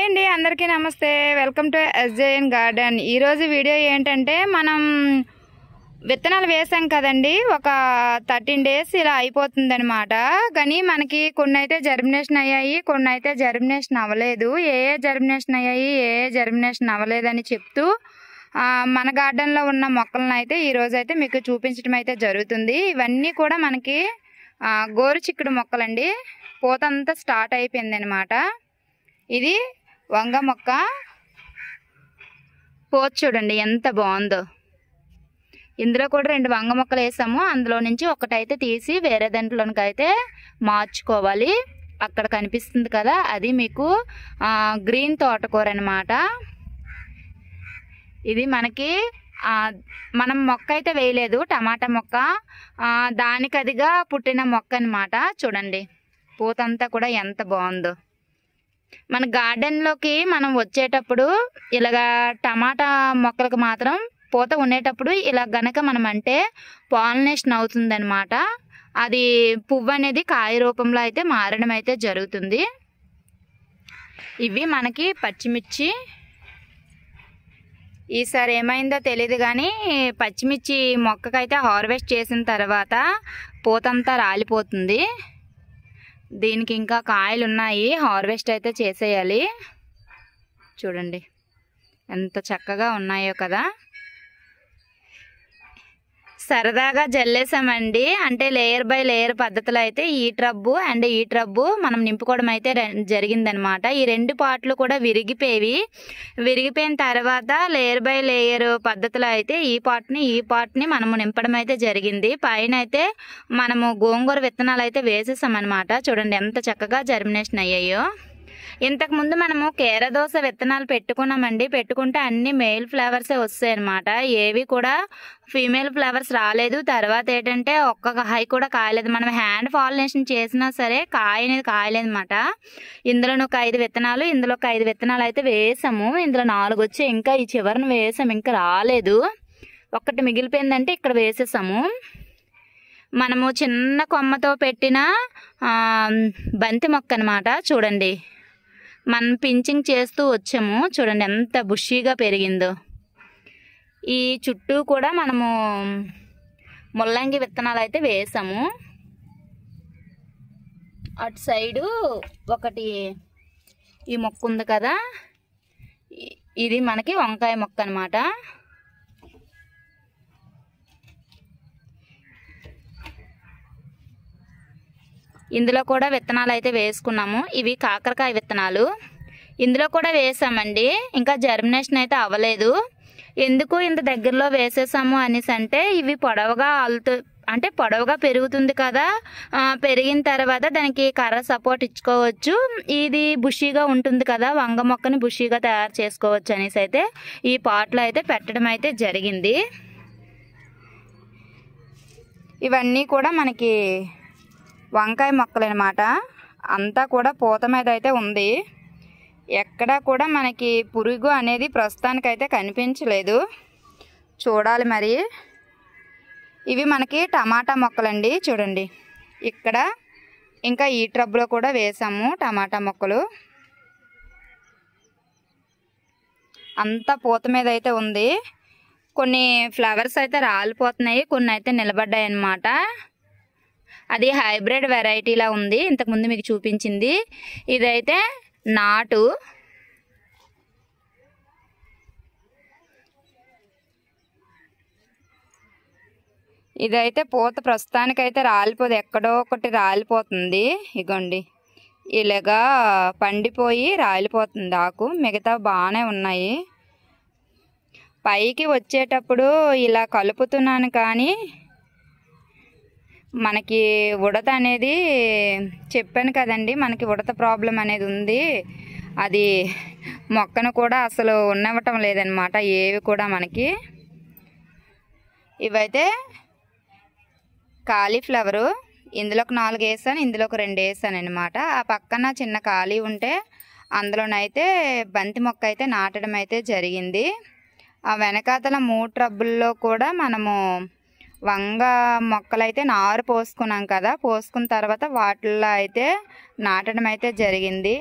Hi అండి, అందరికీ నమస్తే. Welcome to SJN garden. ఈరోజు వీడియో ఏంటంటే, మనం విత్తనాలు వేసాం కదండి, ఒక 13 డేస్ ఇలా అయిపోతుంది అనమాట. కానీ మనకి కొన్ని అయితే జర్మినేషన్ అయ్యాయి, కొన్ని అయితే జర్మినేషన్ అవ్వలేదు. ఏ జర్మినేషన్ అయ్యాయి, ఏ జర్మినేషన్ అవ్వలేదని చెప్తూ మన గార్డెన్లో ఉన్న మొక్కలను అయితే ఈరోజు అయితే మీకు చూపించడం అయితే జరుగుతుంది. ఇవన్నీ కూడా మనకి గోరు చిక్కుడు మొక్కలండి. పూత అంతా స్టార్ట్ అయిపోయింది అనమాట. ఇది వంగ మొక్క. పోతు చూడండి ఎంత బాగుందో. ఇందులో కూడా 2 వంగ మొక్కలు వేసాము. అందులో నుంచి ఒకటైతే తీసి వేరే దాంట్లోనికి అయితే మార్చుకోవాలి. అక్కడ కనిపిస్తుంది కదా, అది మీకు గ్రీన్ తోటకూర అనమాట. ఇది మనకి మనం మొక్క అయితే వేయలేదు, టమాటా మొక్క. దానికి అదిగా పుట్టిన మొక్క అనమాట. చూడండి పూత అంతా కూడా ఎంత బాగుందో. మన గార్డెన్లోకి మనం వచ్చేటప్పుడు ఇలాగా టమాటా మొక్కలకు మాత్రం పూత ఉండేటప్పుడు ఇలా గనక మనం అంటే పాలినేషన్ అవుతుందన్నమాట. అది పువ్వు అనేది కాయ రూపంలో అయితే మారడం అయితే జరుగుతుంది. ఇవి మనకి పచ్చిమిర్చి. ఈసారి ఏమైందో తెలియదు కానీ పచ్చిమిర్చి మొక్కకైతే హార్వెస్ట్ చేసిన తర్వాత పూతంతా రాలిపోతుంది. దీనికి ఇంకా కాయలు ఉన్నాయి, హార్వెస్ట్ అయితే చేసేయాలి. చూడండి ఎంత చక్కగా ఉన్నాయో కదా. సరదాగా జల్లేసామండి. అంటే లేయర్ బై లేయర్ పద్ధతిలో అయితే ఈ ట్రబ్బు అండ్ ఈ ట్రబ్బు మనం నింపుకోవడం అయితే జరిగిందనమాట. ఈ 2 పార్ట్లు కూడా విరిగిపోయిన తర్వాత లేయర్ బై లేయర్ పద్ధతిలో అయితే ఈ పార్ట్ని మనము నింపడం అయితే జరిగింది. పైన అయితే మనము గోంగూర విత్తనాలు అయితే వేసేసామన్నమాట. చూడండి ఎంత చక్కగా జర్మినేషన్ అయ్యాయో. ఇంతకుముందు మనము కేరదోస విత్తనాలు పెట్టుకున్నామండి. పెట్టుకుంటే అన్ని మేల్ ఫ్లవర్సే వస్తాయి అనమాట. ఏవి కూడా ఫీమేల్ ఫ్లవర్స్ రాలేదు. తర్వాత ఏంటంటే ఒక్క కాయ కూడా కాయలేదు. మనం హ్యాండ్ పాలినేషన్ చేసినా సరే కాయ అనేది కాయలేదు అనమాట. ఇందులో ఒక 5 విత్తనాలు, ఇందులో ఒక 5 విత్తనాలు అయితే వేసాము. ఇందులో 4 వచ్చి ఇంకా ఈ చివరిని వేసాము, ఇంకా రాలేదు. ఒక్కటి మిగిలిపోయిందంటే ఇక్కడ వేసేసాము. మనము చిన్న కొమ్మతో పెట్టిన బంతి మొక్క అనమాట. చూడండి మనం పించింగ్ చేస్తూ వచ్చాము. చూడండి ఎంత బుషీగా పెరిగిందో. ఈ చుట్టూ కూడా మనము ముల్లంగి విత్తనాలు అయితే వేసాము. అటు సైడు ఒకటి ఈ మొక్క ఉంది కదా, ఇది మనకి వంకాయ మొక్క అనమాట. ఇందులో కూడా విత్తనాలు అయితే వేసుకున్నాము. ఇవి కాకరకాయ విత్తనాలు. ఇందులో కూడా వేసామండి, ఇంకా జర్మినేషన్ అయితే అవ్వలేదు. ఎందుకు ఇంత దగ్గరలో వేసేసాము అనేసి అంటే, ఇవి పొడవుగా పెరుగుతుంది కదా. పెరిగిన తర్వాత దానికి కర్ర సపోర్ట్ ఇచ్చుకోవచ్చు. ఇది బుషీగా ఉంటుంది కదా, వంగ మొక్కని బుషీగా తయారు చేసుకోవచ్చు అనేసి అయితే ఈ పాట్లో అయితే పెట్టడం అయితే జరిగింది. ఇవన్నీ కూడా మనకి వంకాయ మొక్కలు అనమాట. అంతా కూడా పూత మీద అయితే ఉంది. ఎక్కడా కూడా మనకి పురుగు అనేది ప్రస్తుతానికైతే కనిపించలేదు. చూడాలి మరి. ఇవి మనకి టమాటా మొక్కలండి. చూడండి ఇక్కడ ఇంకా ఈ ట్రబ్లో కూడా వేసాము టమాటా మొక్కలు. అంతా పూత మీద అయితే ఉంది. కొన్ని ఫ్లవర్స్ అయితే రాలిపోతున్నాయి, కొన్ని అయితే నిలబడ్డాయి అన్నమాట. అది హైబ్రిడ్ వెరైటీలా ఉంది, ఇంతకుముందు మీకు చూపించింది. ఇదైతే నాటు. ఇదైతే పూత ప్రస్తుతానికైతే రాలిపోదు, ఎక్కడో ఒకటి రాలిపోతుంది. ఇగోండి ఇలాగా పండిపోయి రాలిపోతుంది ఆకు. మిగతా బాగానే ఉన్నాయి. పైకి వచ్చేటప్పుడు ఇలా కలుపుతున్నాను కానీ మనకి ఉడత అనేది చెప్పాను కదండి, మనకి ఉడత ప్రాబ్లం అనేది ఉంది. అది మొక్కను కూడా అసలు ఉన్నవటం లేదనమాట ఏవి కూడా మనకి. ఇవైతే కాలీఫ్లవరు. ఇందులో ఒక 4 వేసాను, ఇందులో ఒక 2 వేసాను అనమాట. ఆ పక్కన చిన్న ఖాళీ ఉంటే అందులోనైతే బంతి మొక్క అయితే నాటడం అయితే జరిగింది. ఆ వెనకాతల 3 ట్రబ్బుల్లో కూడా మనము వంగ మొక్కలు అయితే నారు పోసుకున్నాం కదా, పోసుకున్న తర్వాత వాటిల్లో అయితే నాటడం అయితే జరిగింది.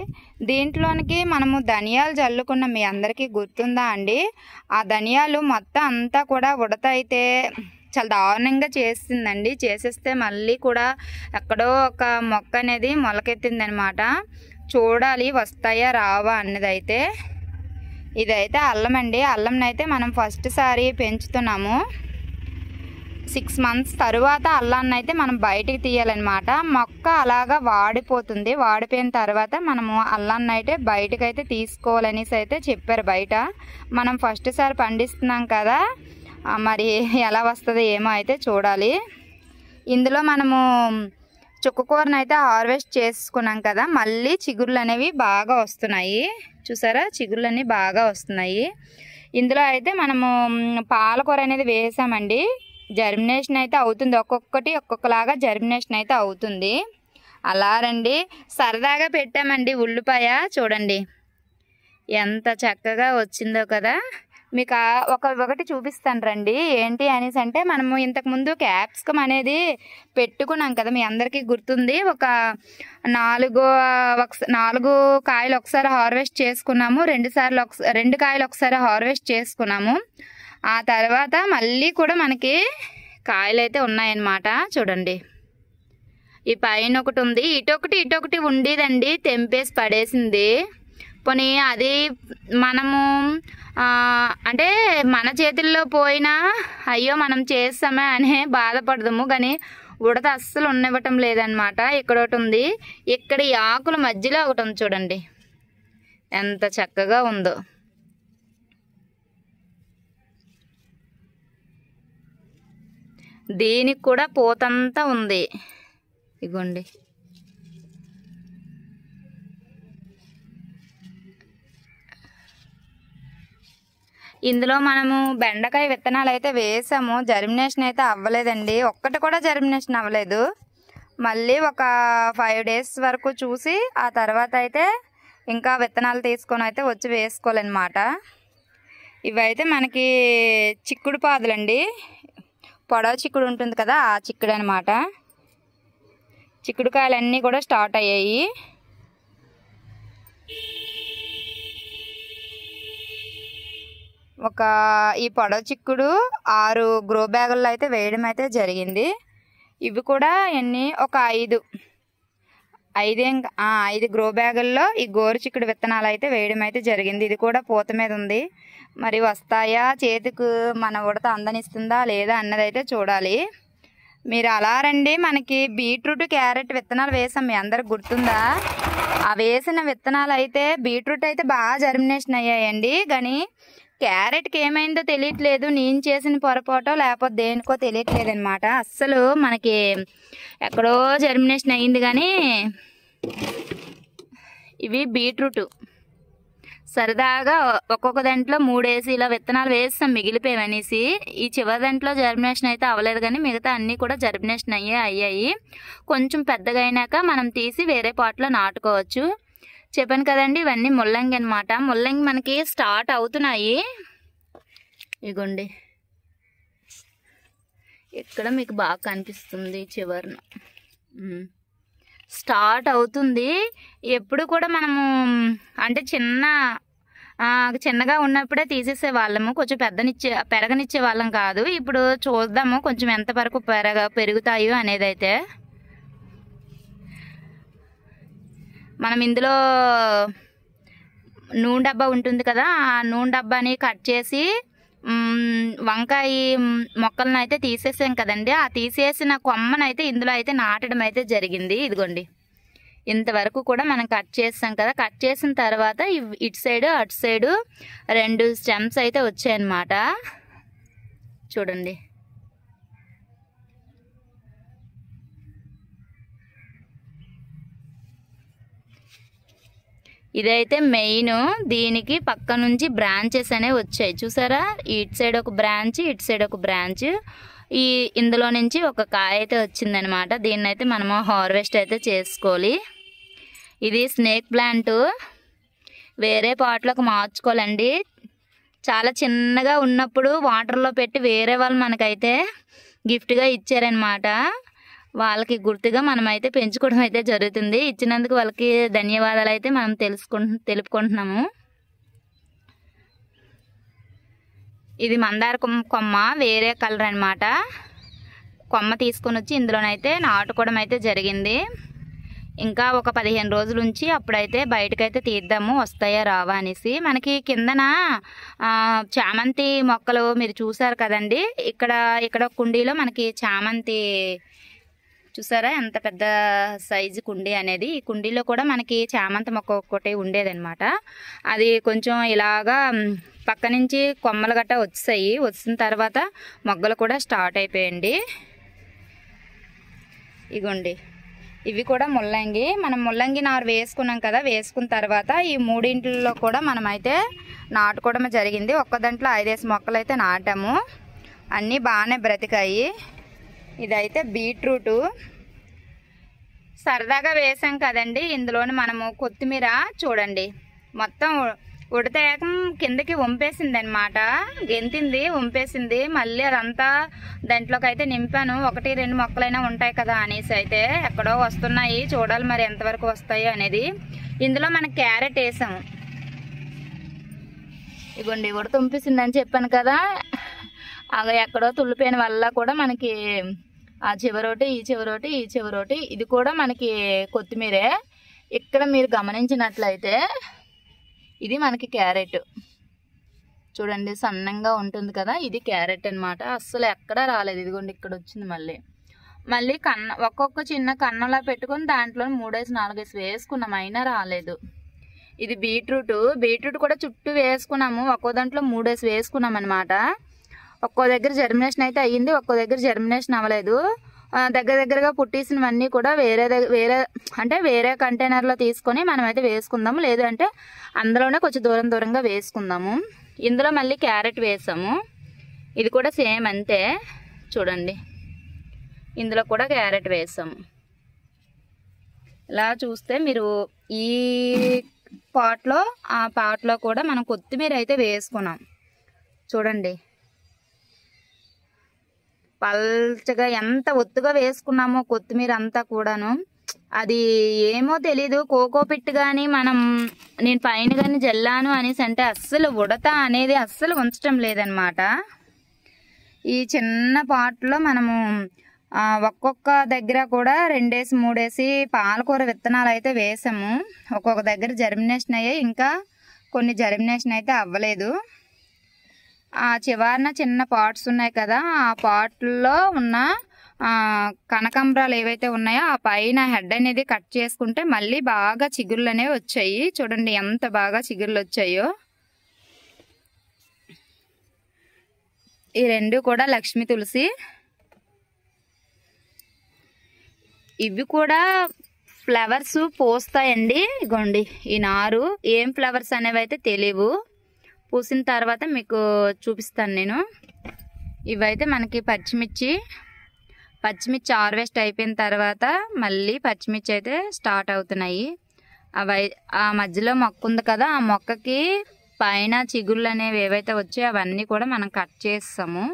దీంట్లోనికి మనము ధనియాలు జల్లుకున్న మీ అందరికీ గుర్తుందా అండి? ఆ ధనియాలు మొత్తం అంతా కూడా ఉడత అయితే చాలా దారుణంగా చేసిందండి. చేసేస్తే మళ్ళీ కూడా ఎక్కడో ఒక మొక్క అనేది మొలకెత్తింది అనమాట. చూడాలి వస్తాయా రావా అన్నదైతే. ఇదైతే అల్లం అండి. అల్లంనైతే మనం ఫస్ట్ సారి పెంచుతున్నాము. 6 months తర్వాత అల్లాన్ని అయితే మనం బయటికి తీయాలన్నమాట. మొక్క అలాగా వాడిపోతుంది. వాడిపోయిన తర్వాత మనము అల్లాన్ని అయితే బయటకు అయితే తీసుకోవాలనేసి అయితే చెప్పారు బయట. మనం ఫస్ట్ సారి పండిస్తున్నాం కదా, మరి ఎలా వస్తుందో ఏమో అయితే చూడాలి. ఇందులో మనము చుక్కకూరను అయితే హార్వెస్ట్ చేసుకున్నాం కదా, మళ్ళీ చిగుర్లు అనేవి బాగా వస్తున్నాయి. చూసారా, చిగుర్లు అనేవి బాగా వస్తున్నాయి. ఇందులో అయితే మనము పాలకూర అనేది వేసామండి. జర్మినేషన్ అయితే అవుతుంది, ఒక్కొక్కటి ఒక్కొక్కలాగా జర్మినేషన్ అయితే అవుతుంది. అలా రండి, సరదాగా పెట్టామండి ఉల్లిపాయ. చూడండి ఎంత చక్కగా వచ్చిందో కదా. మీకు ఒకటి చూపిస్తాను రండి. ఏంటి అనేసి అంటే, మనము ఇంతకుముందు క్యాప్సికమ్ అనేది పెట్టుకున్నాం కదా, మీ అందరికీ గుర్తుంది. ఒక 4 కాయలు ఒకసారి హార్వెస్ట్ చేసుకున్నాము. 2 కాయలు ఒకసారి హార్వెస్ట్ చేసుకున్నాము. ఆ తర్వాత మళ్ళీ కూడా మనకి కాయలు అయితే ఉన్నాయన్నమాట. చూడండి, ఈ పైన ఒకటి ఉంది, ఇటొకటి ఉండేదండి, తెంపేసి పడేసింది. పోనీ అది మనము అంటే మన చేతుల్లో పోయినా అయ్యో మనం చేస్తామే అనే బాధపడదాము, కానీ ఉడత అస్సలు ఉండవటం లేదనమాట. ఇక్కడ ఒకటి ఉంది, ఇక్కడ ఈ ఆకుల మధ్యలో ఒకటి ఉంది. చూడండి ఎంత చక్కగా ఉందో. దీనికి కూడా పూతంతా ఉంది. ఇగోండి, ఇందులో మనము బెండకాయ విత్తనాలు అయితే వేసాము. జర్మినేషన్ అయితే అవ్వలేదండి, ఒక్కటి కూడా జర్మినేషన్ అవ్వలేదు. మళ్ళీ ఒక 5 days వరకు చూసి ఆ తర్వాత అయితే ఇంకా విత్తనాలు తీసుకొని అయితే వచ్చి వేసుకోవాలన్నమాట. ఇవైతే మనకి చిక్కుడు పాదులండి, పొడవ చిక్కుడు ఉంటుంది కదా, ఆ చిక్కుడు అనమాట. చిక్కుడుకాయలన్నీ కూడా స్టార్ట్ అయ్యాయి. ఈ పొడవ చిక్కుడు 6 గ్రో బ్యాగుల్లో అయితే వేయడం అయితే జరిగింది. ఇవి కూడా ఒక 5 గ్రో బ్యాగుల్లో ఈ గోరు చిక్కుడు విత్తనాలు అయితే వేయడం అయితే జరిగింది. ఇది కూడా పూత మీద ఉంది. మరి వస్తాయా, చేతికి మన ఉడత అందనిస్తుందా లేదా అన్నది అయితే చూడాలి. మీరు అలా రండి. మనకి బీట్రూట్, క్యారెట్ విత్తనాలు వేసాం, మీ అందరికి గుర్తుందా? ఆ వేసిన విత్తనాలు అయితే బీట్రూట్ అయితే బాగా జర్మినేషన్ అయ్యాయండి, కానీ క్యారెట్కి ఏమైందో తెలియట్లేదు. నేను చేసిన పొరపాటో లేకపోతే దేనికో తెలియట్లేదు అనమాట. అస్సలు మనకి ఎక్కడో జర్మినేషన్ అయ్యింది. కానీ ఇవి బీట్రూట్ సరదాగా ఒక్కొక్క దాంట్లో 3 వేసి ఇలా విత్తనాలు వేస్తాం మిగిలిపోయావనేసి. ఈ చివరి దాంట్లో జర్మినేషన్ అయితే అవ్వలేదు, కానీ మిగతా అన్నీ కూడా జర్మినేషన్ అయ్యాయి. కొంచెం పెద్దగా అయినాక మనం తీసి వేరే పాట్లో నాటుకోవచ్చు. చెప్పాను కదండి, ఇవన్నీ ముల్లంగి అనమాట. ముల్లంగి మనకి స్టార్ట్ అవుతున్నాయి. ఇగోండి, ఇక్కడ మీకు బాగా కనిపిస్తుంది చివరన స్టార్ట్ అవుతుంది. ఎప్పుడు కూడా మనము అంటే చిన్నగా ఉన్నప్పుడే తీసేసే వాళ్ళము, కొంచెం పెరగనిచ్చే వాళ్ళం కాదు. ఇప్పుడు చూద్దాము కొంచెం ఎంతవరకు పెరుగుతాయో అనేది. అయితే మనం ఇందులో నూనె డబ్బా ఉంటుంది కదా, ఆ నూనె డబ్బాని కట్ చేసి వంకాయ మొక్కలను అయితే తీసేసాం కదండి. ఆ తీసేసిన కొమ్మనైతే ఇందులో అయితే నాటడం అయితే జరిగింది. ఇదిగోండి, ఇంతవరకు కూడా మనం కట్ చేసాం కదా. కట్ చేసిన తర్వాత ఇటు సైడ్ అటు సైడు 2 స్టెమ్స్ అయితే వచ్చాయన్నమాట. చూడండి, ఇదైతే మెయిన్. దీనికి పక్క నుంచి బ్రాంచెస్ అనేవి వచ్చాయి చూసారా. ఇటు సైడ్ ఒక బ్రాంచ్, ఇటు సైడ్ ఒక బ్రాంచ్. ఇందులో నుంచి ఒక కాయ అయితే వచ్చిందనమాట. దీన్ని అయితే మనము హార్వెస్ట్ అయితే చేసుకోవాలి. ఇది స్నేక్ ప్లాంట్, వేరే పాట్లోకి మార్చుకోవాలండి. చాలా చిన్నగా ఉన్నప్పుడు వాటర్లో పెట్టి వేరే వాళ్ళు మనకైతే గిఫ్ట్గా ఇచ్చారనమాట. వాళ్ళకి గుర్తుగా మనమైతే పెంచుకోవడం అయితే జరుగుతుంది. ఇచ్చినందుకు వాళ్ళకి ధన్యవాదాలు అయితే మనం తెలుపుకుంటున్నాము. ఇది మందార కొమ్మ వేరే కలర్ అనమాట. కొమ్మ తీసుకొని వచ్చి ఇందులోనైతే నాటుకోవడం అయితే జరిగింది. ఇంకా ఒక 15 రోజుల నుంచి అప్పుడైతే బయటకైతే తీద్దాము వస్తాయా రావా అనేసి. మనకి కిందన చామంతి మొక్కలు మీరు చూసారు కదండి. ఇక్కడ కుండీలో మనకి చామంతి చూసారా ఎంత పెద్ద సైజు కుండీ అనేది. ఈ కుండీలో కూడా మనకి చామంతి మొక్క ఒక్కటి ఉండేదన్నమాట. అది కొంచెం ఇలాగా పక్క నుంచి కొమ్మలు గట్ట వచ్చాయి. వచ్చిన తర్వాత మొగ్గలు కూడా స్టార్ట్ అయిపోయండి. ఇగోండి ఇవి కూడా ముల్లంగి. మనం ముల్లంగి నారు వేసుకున్నాం కదా. వేసుకున్న తర్వాత ఈ మూడింటిలో కూడా మనమైతే నాటుకోవడం జరిగింది. ఒక్క దాంట్లో 5 మొక్కలు అయితే నాటాము. అన్నీ బాగానే బ్రతికాయి. ఇదైతే బీట్రూటు సరదాగా వేసాం కదండి. ఇందులోని మనము కొత్తిమీర చూడండి మొత్తం ఉడతాక కిందకి వంపేసింది అనమాట. గెంతింది వంపేసింది. మళ్ళీ అదంతా దాంట్లోకి అయితే నింపాను. 1-2 మొక్కలైనా ఉంటాయి కదా అనేసి అయితే ఎక్కడో వస్తున్నాయి. చూడాలి మరి ఎంతవరకు వస్తాయో అనేది. ఇందులో మనం క్యారెట్ వేసాము. ఇగోండి ఉడతుంపేసింది అని చెప్పాను కదా. అవి ఎక్కడో తుల్లిపోయిన వల్ల కూడా మనకి ఆ చివరోటి ఈ చివరోటి ఇది కూడా మనకి కొత్తిమీరే. ఇక్కడ మీరు గమనించినట్లయితే ఇది మనకి క్యారెట్ చూడండి సన్నంగా ఉంటుంది కదా. ఇది క్యారెట్ అనమాట. అస్సలు ఎక్కడా రాలేదు. ఇదిగోండి ఇక్కడ వచ్చింది. మళ్ళీ ఒక్కొక్క చిన్న కన్నంలా పెట్టుకొని దాంట్లో 3-4 వేసుకున్నాం. అయినా రాలేదు. ఇది బీట్రూట్ కూడా చుట్టూ వేసుకున్నాము. ఒక్కో దాంట్లో 3 వేసుకున్నాం అనమాట. ఒక్కో దగ్గర జర్మినేషన్ అయితే అయ్యింది. ఒక్కో దగ్గర జర్మినేషన్ అవ్వలేదు. దగ్గరగా పుట్టేసినవన్నీ కూడా వేరే కంటైనర్లో తీసుకొని మనమైతే వేసుకుందాము. లేదంటే అందులోనే కొంచెం దూరంగా వేసుకుందాము. ఇందులో మళ్ళీ క్యారెట్ వేసాము. ఇది కూడా సేమ్ అంతే చూడండి. ఇందులో కూడా క్యారెట్ వేసాము. ఇలా చూస్తే మీరు ఈ పాట్లో ఆ పాట్లో కూడా మనం కొత్తిమీర అయితే వేసుకున్నాం చూడండి. పల్చగా ఎంత ఒత్తుగా వేసుకున్నామో కొత్తిమీర అంతా కూడాను. అది ఏమో తెలీదు. కోకో పిట్ కానీ నేను పైన కానీ జల్లాను అనేసి అంటే అస్సలు ఉడత అనేది అస్సలు ఉంచడం లేదనమాట. ఈ చిన్న పాట్లో మనము ఒక్కొక్క దగ్గర కూడా 2-3 పాలకూర విత్తనాలు అయితే వేసాము. ఒక్కొక్క దగ్గర జర్మినేషన్ అయ్యాయి. ఇంకా కొన్ని జర్మినేషన్ అయితే అవ్వలేదు. ఆ చివరన చిన్న పాట్స్ ఉన్నాయి కదా. ఆ పాట్లో ఉన్న కనకాంబరాలు ఏవైతే ఉన్నాయో ఆ పైన హెడ్ అనేది కట్ చేసుకుంటే మళ్ళీ బాగా చిగుర్లు అనేవి వచ్చాయి. చూడండి ఎంత బాగా చిగుర్లు వచ్చాయో. ఈ 2 కూడా లక్ష్మీ తులసి. ఇవి కూడా ఫ్లవర్స్ పోస్తాయండి. ఇగోండి ఈ నారు ఏం ఫ్లవర్స్ అనేవి అయితే తెలియవు. పూసిన తర్వాత మీకు చూపిస్తాను నేను. ఇవైతే మనకి పచ్చిమిర్చి హార్వెస్ట్ అయిపోయిన తర్వాత మళ్ళీ పచ్చిమిర్చి అయితే స్టార్ట్ అవుతున్నాయి. ఆ మధ్యలో మొక్క ఉంది కదా. ఆ మొక్కకి పైన చిగుళ్ళు అనేవి ఏవైతే వచ్చాయో అవన్నీ కూడా మనం కట్ చేస్తాము.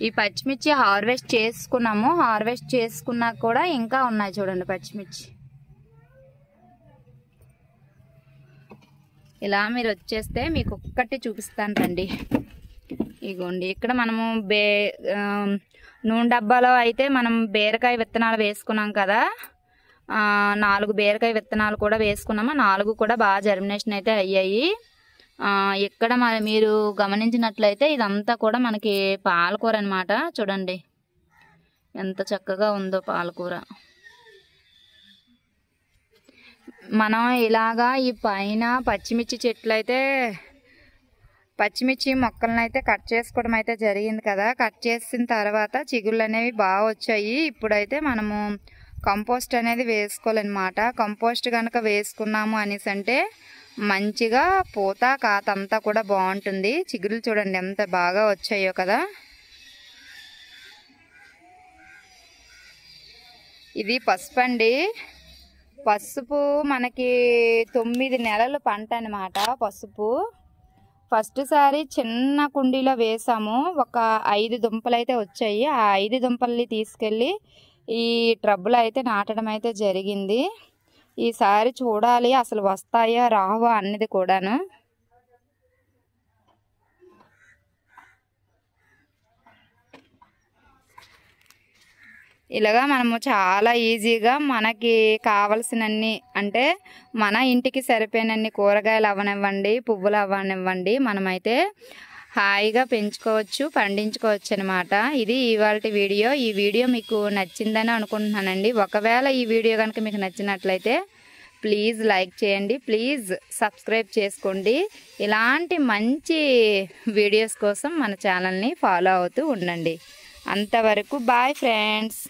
ఈ పచ్చిమిర్చి హార్వెస్ట్ చేసుకున్నాము. హార్వెస్ట్ చేసుకున్నా కూడా ఇంకా ఉన్నాయి చూడండి పచ్చిమిర్చి. ఇలా మీరు వచ్చేస్తే మీకు ఒక్కటి చూపిస్తాను రండి. ఇగోండి ఇక్కడ మనము నూనె డబ్బాలో అయితే మనం బీరకాయ విత్తనాలు వేసుకున్నాం కదా. 4 బీరకాయ విత్తనాలు కూడా వేసుకున్నాము. 4 కూడా బాగా జర్మినేషన్ అయితే అయ్యాయి. ఇక్కడ మీరు గమనించినట్లయితే ఇదంతా కూడా మనకి పాలకూర అనమాట. చూడండి ఎంత చక్కగా ఉందో పాలకూర. మనం ఇలాగా ఈ పైన పచ్చిమిర్చి చెట్లు అయితే పచ్చిమిర్చి మొక్కలను అయితే కట్ చేసుకోవడం అయితే జరిగింది కదా. కట్ చేసిన తర్వాత చిగుళ్ళు అనేవి బాగా వచ్చాయి. ఇప్పుడైతే మనము కంపోస్ట్ అనేది వేసుకోవాలన్నమాట. కంపోస్ట్ కనుక వేసుకున్నాము అనేసి అంటే మంచిగా పూత కాత అంతా కూడా బాగుంటుంది. చిగుళ్ళు చూడండి ఎంత బాగా వచ్చాయో కదా. ఇది పసుపు అండి. పసుపు మనకి 9 నెలల పంట అన్నమాట. పసుపు ఫస్ట్ సారి చిన్న కుండీలో వేసాము, ఒక 5 దుంపలు అయితే వచ్చాయి. ఆ 5 దుంపల్ని తీసుకెళ్ళి ఈ ట్రబ్బులో అయితే నాటడం అయితే జరిగింది. ఈసారి చూడాలి అసలు వస్తాయా రావా అన్నది కూడాను. ఇలాగా మనము చాలా ఈజీగా మనకి కావలసినన్ని, అంటే మన ఇంటికి సరిపోయినన్ని కూరగాయలు అవ్వనివ్వండి, పువ్వులు అవ్వనివ్వండి, మనమైతే హాయిగా పెంచుకోవచ్చు, పండించుకోవచ్చు అనమాట. ఇది ఇవాల్టి వీడియో. ఈ వీడియో మీకు నచ్చిందని అనుకుంటున్నానండి. ఒకవేళ ఈ వీడియో కనుక మీకు నచ్చినట్లయితే ప్లీజ్ లైక్ చేయండి, ప్లీజ్ సబ్స్క్రైబ్ చేసుకోండి. ఇలాంటి మంచి వీడియోస్ కోసం మన ఛానల్ని ఫాలో అవుతూ ఉండండి. అంతవరకు బాయ్ ఫ్రెండ్స్.